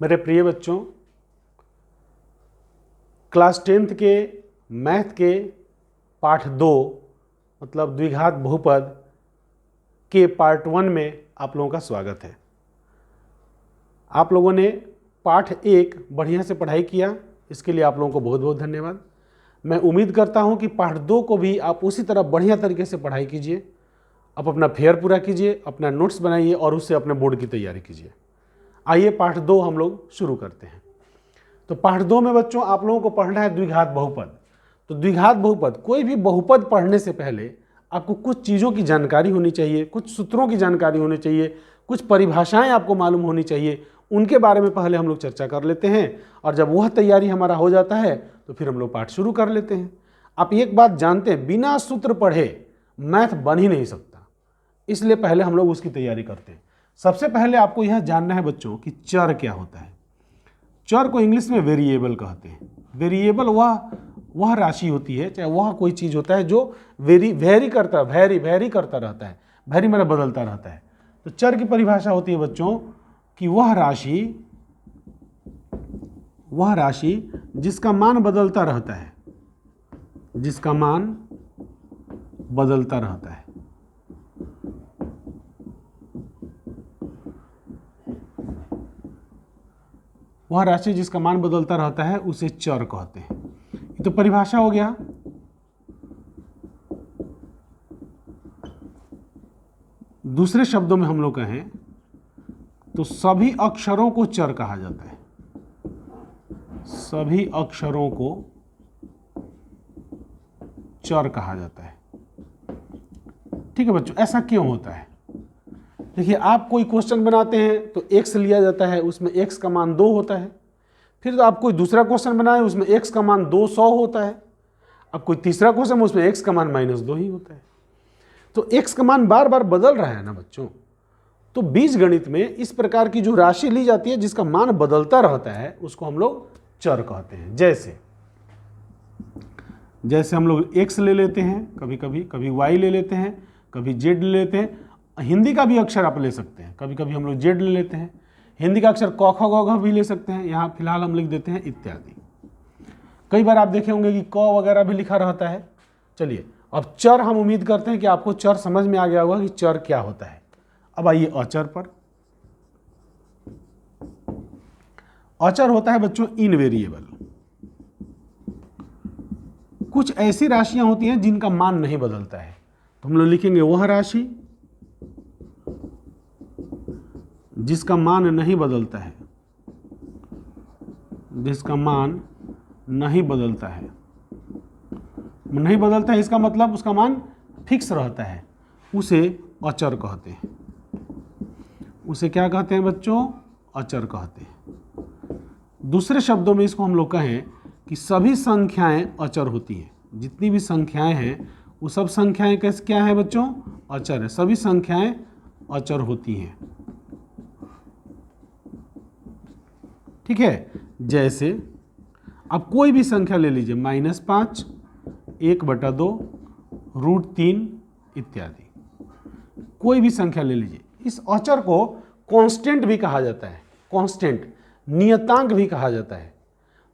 मेरे प्रिय बच्चों, क्लास 10th के मैथ के पाठ 2 मतलब द्विघात बहुपद के पार्ट 1 में आप लोगों का स्वागत है। आप लोगों ने पाठ 1 बढ़िया से पढ़ाई किया, इसके लिए आप लोगों को बहुत बहुत धन्यवाद। मैं उम्मीद करता हूं कि पाठ 2 को भी आप उसी तरह बढ़िया तरीके से पढ़ाई कीजिए। आप अपना फेयर पूरा कीजिए, अपना नोट्स बनाइए और उससे अपने बोर्ड की तैयारी कीजिए। आइए पाठ 2 हम लोग शुरू करते हैं। तो पाठ 2 में बच्चों आप लोगों को पढ़ना है द्विघात बहुपद। तो द्विघात बहुपद, कोई भी बहुपद पढ़ने से पहले आपको कुछ चीज़ों की जानकारी होनी चाहिए, कुछ सूत्रों की जानकारी होनी चाहिए, कुछ परिभाषाएं आपको मालूम होनी चाहिए। उनके बारे में पहले हम लोग चर्चा कर लेते हैं और जब वह तैयारी हमारा हो जाता है तो फिर हम लोग पाठ शुरू कर लेते हैं। आप एक बात जानते हैं, बिना सूत्र पढ़े मैथ बन ही नहीं सकता, इसलिए पहले हम लोग उसकी तैयारी करते हैं। सबसे पहले आपको यह जानना है बच्चों कि चर क्या होता है। चर को इंग्लिश में वेरिएबल कहते हैं। वेरिएबल वह राशि होती है, चाहे वह कोई चीज़ होता है जो वेरी करता रहता है। वेरी मतलब बदलता रहता है। तो चर की परिभाषा होती है बच्चों कि वह राशि जिसका मान बदलता रहता है, जिसका मान बदलता रहता है। वह राशि जिसका मान बदलता रहता है उसे चर कहते हैं। ये तो परिभाषा हो गया। दूसरे शब्दों में हम लोग कहें तो सभी अक्षरों को चर कहा जाता है। सभी अक्षरों को चर कहा जाता है। ठीक है बच्चों, ऐसा क्यों होता है? देखिए, आप कोई क्वेश्चन बनाते हैं तो x लिया जाता है, उसमें x का मान 2 होता है। फिर तो आप कोई दूसरा क्वेश्चन बनाए, उसमें x का मान 200 होता है। अब कोई तीसरा क्वेश्चन, उसमें x का मान -2 ही होता है। तो x का मान बार बार बदल रहा है ना बच्चों। तो बीजगणित में इस प्रकार की जो राशि ली जाती है जिसका मान बदलता रहता है उसको हम लोग चर कहते हैं। जैसे हम लोग x ले लेते हैं, कभी y ले लेते हैं, कभी z ले लेते हैं। हिंदी का भी अक्षर आप ले सकते हैं, कभी हम लोग z ले लेते हैं। हिंदी का अक्षर क ख ग घ भी ले सकते हैं, यहाँ फिलहाल हम लिख देते हैं इत्यादि। कई बार आप देखे होंगे कि क वगैरह भी लिखा रहता है। चलिए, अब चर हम उम्मीद करते हैं कि आपको चर समझ में आ गया होगा कि चर क्या होता है। अब आइए अचर पर। अचर होता है बच्चों इनवेरिएबल। कुछ ऐसी राशियां होती हैं जिनका मान नहीं बदलता है, तो हम लोग लिखेंगे वह राशि जिसका मान नहीं बदलता है, जिसका मान नहीं बदलता है। नहीं बदलता है इसका मतलब उसका मान फिक्स रहता है, उसे अचर कहते हैं। उसे क्या कहते हैं बच्चों? अचर कहते हैं। दूसरे शब्दों में इसको हम लोग कहें कि सभी संख्याएं अचर होती हैं। जितनी भी संख्याएं हैं वो सब संख्याएं कैसे क्या है बच्चों? अचर है। सभी संख्याएं अचर होती हैं। ठीक है, जैसे आप कोई भी संख्या ले लीजिए, -5, 1/2, √3 इत्यादि। कोई भी संख्या ले लीजिए। इस अचर को कांस्टेंट भी कहा जाता है। कांस्टेंट, नियतांक भी कहा जाता है।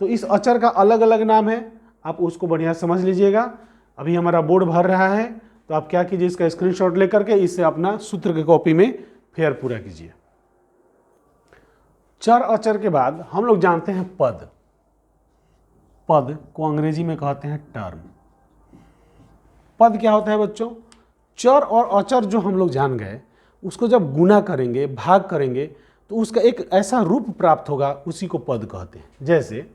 तो इस अचर का अलग अलग नाम है, आप उसको बढ़िया समझ लीजिएगा। अभी हमारा बोर्ड भर रहा है तो आप क्या कीजिए, इसका स्क्रीनशॉट लेकर के इससे अपना सूत्र की कॉपी में फेयर पूरा कीजिए। चर अचर के बाद हम लोग जानते हैं पद। पद को अंग्रेजी में कहते हैं टर्म। पद क्या होता है बच्चों? चर और अचर जो हम लोग जान गए, उसको जब गुना करेंगे, भाग करेंगे, तो उसका एक ऐसा रूप प्राप्त होगा, उसी को पद कहते हैं। जैसे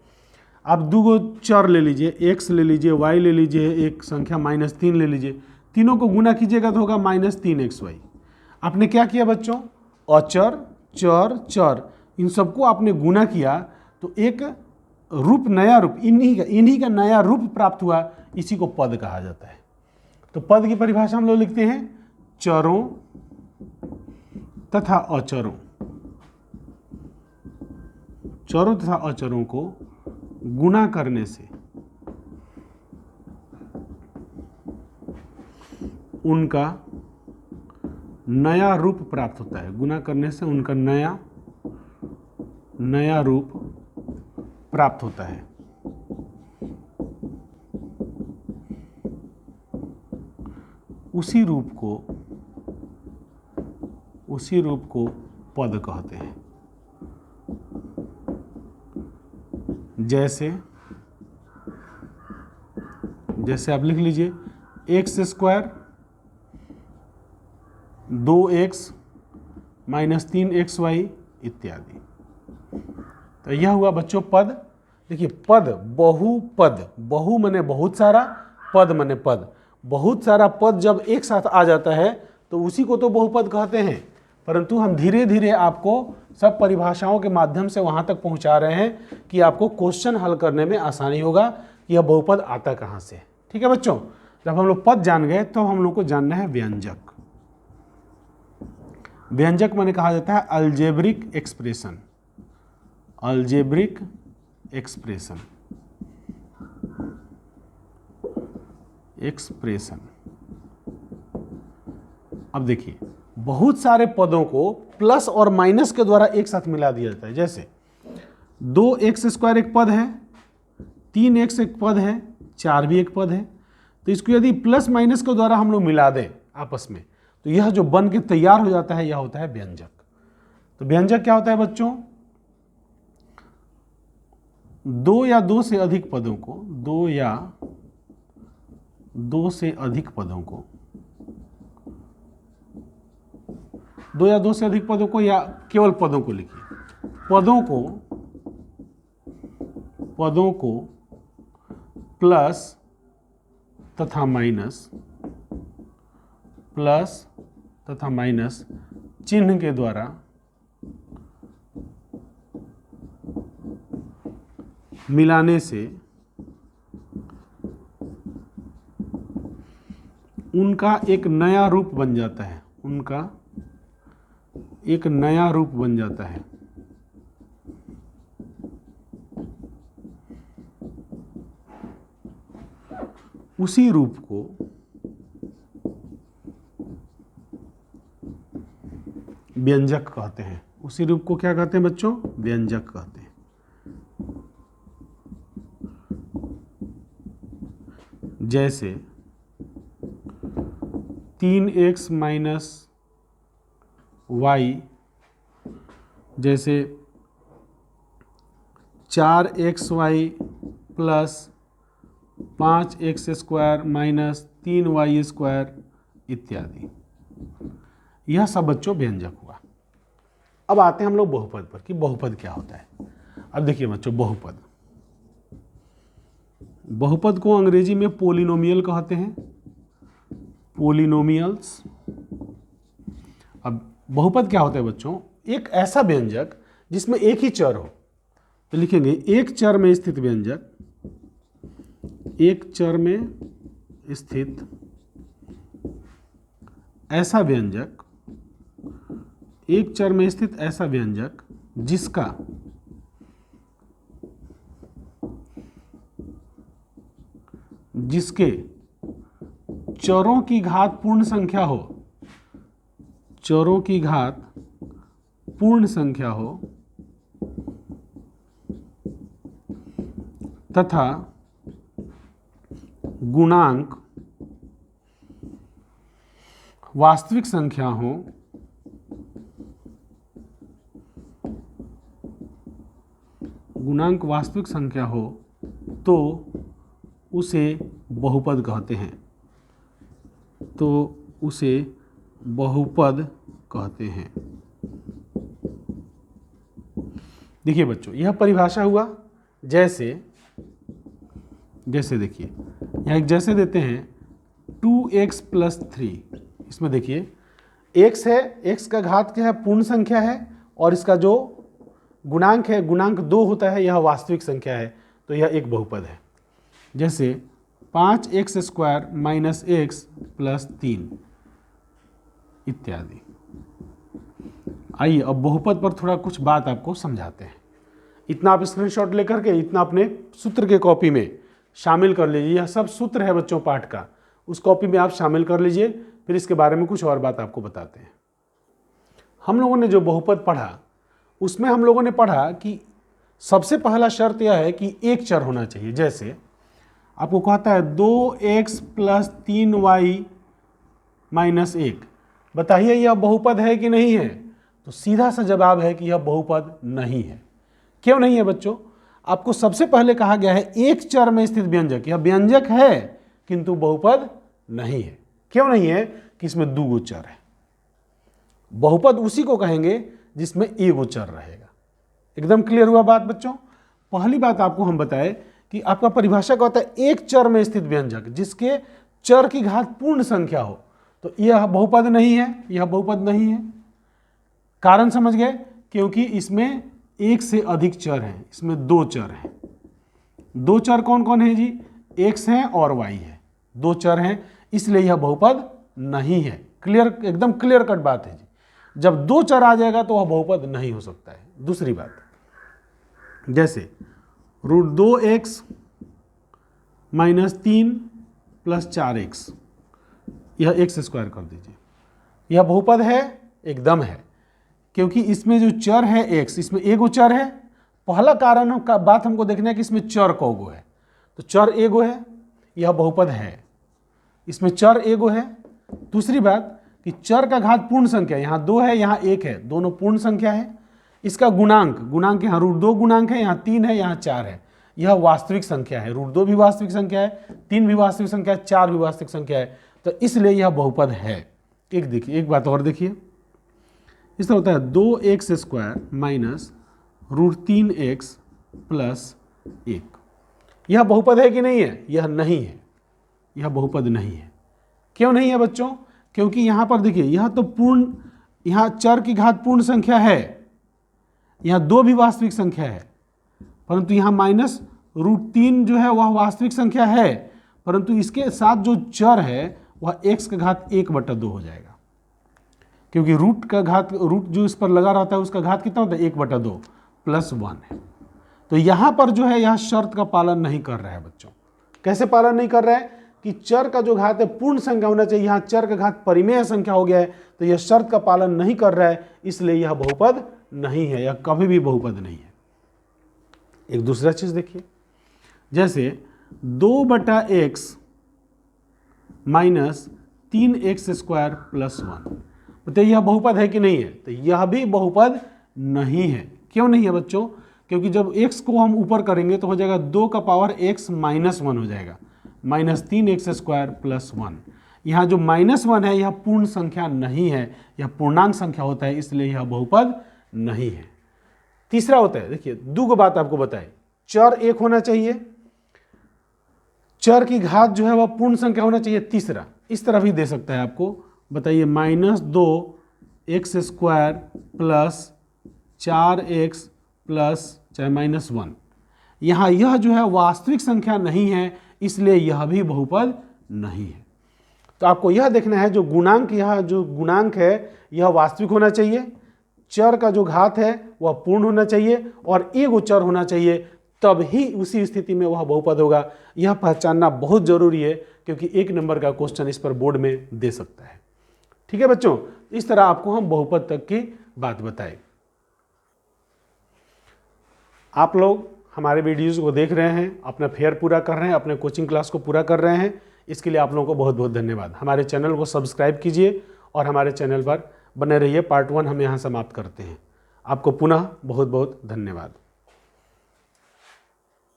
आप 2 चर ले लीजिए, x ले लीजिए, y ले लीजिए, एक संख्या -3 ले लीजिए। तीनों को गुना कीजिएगा तो होगा -3xy। आपने क्या किया बच्चों? अचर, चर, चर, इन सबको आपने गुना किया तो एक रूप, नया रूप, इन्हीं का नया रूप प्राप्त हुआ, इसी को पद कहा जाता है। तो पद की परिभाषा हम लोग लिखते हैं चरों तथा अचरों। चरों तथा अचरों को गुना करने से उनका नया रूप प्राप्त होता है। गुना करने से उनका नया रूप प्राप्त होता है। उसी रूप को पद कहते हैं। जैसे आप लिख लीजिए x square 2x minus 3xy इत्यादि। तो यह हुआ बच्चों पद। देखिए पद, बहुपद, बहु माने बहुत सारा, पद माने पद। बहुत सारा पद जब एक साथ आ जाता है तो उसी को तो बहुपद कहते हैं, परंतु हम धीरे धीरे आपको सब परिभाषाओं के माध्यम से वहां तक पहुंचा रहे हैं कि आपको क्वेश्चन हल करने में आसानी होगा कि यह बहुपद आता कहां से। ठीक है बच्चों, जब हम लोग पद जान गए तो हम लोग को जानना है व्यंजक। व्यंजक माने कहा जाता है अलजेब्रिक एक्सप्रेशन। अलजेब्रिक एक्सप्रेशन, अब देखिए बहुत सारे पदों को प्लस और माइनस के द्वारा एक साथ मिला दिया जाता है। जैसे 2x² एक पद है, 3x एक पद है, 4 भी एक पद है। तो इसको यदि प्लस माइनस के द्वारा हम लोग मिला दें आपस में तो यह जो बन के तैयार हो जाता है यह होता है व्यंजक। तो व्यंजक क्या होता है बच्चों? 2 या 2 से अधिक पदों को, 2 या 2 से अधिक पदों को, 2 या 2 से अधिक पदों को या केवल पदों को लिखिए। पदों को प्लस तथा माइनस चिन्ह के द्वारा मिलाने से उनका एक नया रूप बन जाता है। उसी रूप को व्यंजक कहते हैं। उसी रूप को क्या कहते हैं बच्चों? व्यंजक कहते हैं। जैसे 3x माइनस y, जैसे 4xy plus 5x² minus 3y² इत्यादि। यह सब बच्चों व्यंजक हुआ। अब आते हैं हम लोग बहुपद पर कि बहुपद क्या होता है। अब देखिए बच्चों बहुपद को अंग्रेजी में पोलिनोमियल कहते हैं, पोलिनोमियल्स। अब बहुपद क्या होता है बच्चों? एक ऐसा व्यंजक जिसमें एक ही चर हो। तो लिखेंगे एक चर में स्थित व्यंजक, एक चर में स्थित ऐसा व्यंजक, एक चर में स्थित ऐसा व्यंजक जिसके चरों की घात पूर्ण संख्या हो, चरों की घात पूर्ण संख्या हो तथा गुणांक वास्तविक संख्या हो, गुणांक वास्तविक संख्या हो तो उसे बहुपद कहते हैं। देखिए बच्चों यह परिभाषा हुआ। जैसे देखिए यहाँ एक जैसे देते हैं 2x प्लस 3। इसमें देखिए x है, x का घात क्या है? पूर्ण संख्या है, और इसका जो गुणांक है, गुणांक 2 होता है, यह वास्तविक संख्या है, तो यह एक बहुपद है। जैसे 5x² माइनस x प्लस 3 इत्यादि। आइए अब बहुपद पर थोड़ा कुछ बात आपको समझाते हैं। इतना आप स्क्रीनशॉट लेकर के इतना अपने सूत्र के कॉपी में शामिल कर लीजिए। यह सब सूत्र है बच्चों पाठ का, उस कॉपी में आप शामिल कर लीजिए। फिर इसके बारे में कुछ और बात आपको बताते हैं। हम लोगों ने जो बहुपद पढ़ा उसमें हम लोगों ने पढ़ा कि सबसे पहला शर्त यह है कि एक चर होना चाहिए। जैसे आपको कहता है 2x + 3y - 1, बताइए यह बहुपद है कि नहीं है? तो सीधा सा जवाब है कि यह बहुपद नहीं है। क्यों नहीं है बच्चों? आपको सबसे पहले कहा गया है एक चर में स्थित व्यंजक, यह व्यंजक है किंतु बहुपद नहीं है। क्यों नहीं है? कि इसमें दो चर है। बहुपद उसी को कहेंगे जिसमें एक चर रहेगा। एकदम क्लियर हुआ बात बच्चों? पहली बात आपको हम बताए कि आपका परिभाषा का होता है एक चर में स्थित व्यंजक जिसके चर की घात पूर्ण संख्या हो, तो यह बहुपद नहीं है, यह बहुपद नहीं है। कारण समझ गए? क्योंकि इसमें एक से अधिक चर हैं, इसमें दो चर हैं। दो चर कौन कौन है जी? x है और y है, दो चर हैं, इसलिए यह बहुपद नहीं है। क्लियर, एकदम क्लियर कट बात है जी। जब दो चर आ जाएगा तो वह बहुपद नहीं हो सकता है। दूसरी बात, जैसे √2x - 3 + 4x, यह x² कर दीजिए, यह बहुपद है? एकदम है, क्योंकि इसमें जो चर है x, इसमें एगो चर है। पहला कारण का बात हमको देखना है कि इसमें चर कौगो है, तो चर एगो है, यह बहुपद है, इसमें चर एगो है। दूसरी बात कि चर का घात पूर्ण संख्या, यहाँ 2 है यहाँ 1 है, दोनों पूर्ण संख्या है। इसका गुणांक यहाँ √2 गुणांक है, यहाँ 3 है यहाँ 4 है, यह वास्तविक संख्या है। √2 भी वास्तविक संख्या है, 3 भी वास्तविक संख्या है, 4 भी वास्तविक संख्या है, तो इसलिए यह बहुपद है। एक देखिए, एक बात और देखिए, इस तरह होता है 2x² - √3x + 1, यह बहुपद है कि नहीं है? यह नहीं है, यह बहुपद नहीं है। क्यों नहीं है बच्चों? क्योंकि यहाँ पर देखिए, यह तो पूर्ण, यहाँ चर की घात पूर्ण संख्या है, यहाँ 2 भी वास्तविक संख्या है, परंतु यहाँ -√3 जो है वह वास्तविक संख्या है, परंतु इसके साथ जो चर है वह x का घात 1/2 हो जाएगा, क्योंकि रूट का घात, रूट जो इस पर लगा रहता है उसका घात कितना होता है? 1/2 + 1 है। तो यहाँ पर जो है यह शर्त का पालन नहीं कर रहा है बच्चों। कैसे पालन नहीं कर रहा है? कि चर का जो घात है पूर्ण संख्या होना चाहिए, यहाँ चर का घात परिमेय संख्या हो गया है, तो यह शर्त का पालन नहीं कर रहा है, इसलिए यह बहुपद नहीं है, यह कभी भी बहुपद नहीं है। एक दूसरा चीज देखिए, जैसे 2/x - 3x² + 1, बताइए यह बहुपद है कि नहीं है? तो यह भी बहुपद नहीं है। क्यों नहीं है बच्चों? क्योंकि जब x को हम ऊपर करेंगे तो हो जाएगा 2 का पावर x - 1 हो जाएगा, -3x² + 1। यहाँ जो -1 है यह पूर्ण संख्या नहीं है, यह पूर्णांक संख्या होता है, इसलिए यह बहुपद नहीं है। तीसरा होता है, देखिए दो बात आपको बताए, चर एक होना चाहिए, चर की घात जो है वह पूर्ण संख्या होना चाहिए। तीसरा इस तरह भी दे सकता है आपको, बताइए -2x² + 4x + चाहे -1, यहाँ यह जो है वास्तविक संख्या नहीं है, इसलिए यह भी बहुपद नहीं है। तो आपको यह देखना है जो गुणांक, यह जो गुणांक है यह वास्तविक होना चाहिए, चर का जो घात है वह पूर्ण होना चाहिए और एगो चर होना चाहिए, तब ही उसी स्थिति में वह बहुपद होगा। यह पहचानना बहुत जरूरी है, क्योंकि 1 नंबर का क्वेश्चन इस पर बोर्ड में दे सकता है। ठीक है बच्चों, इस तरह आपको हम बहुपद तक की बात बताए। आप लोग हमारे वीडियोज़ को देख रहे हैं, अपना फेयर पूरा कर रहे हैं, अपने कोचिंग क्लास को पूरा कर रहे हैं, इसके लिए आप लोगों को बहुत बहुत धन्यवाद। हमारे चैनल को सब्सक्राइब कीजिए और हमारे चैनल पर बने रहिए। पार्ट 1 हम यहाँ समाप्त करते हैं। आपको पुनः बहुत बहुत धन्यवाद।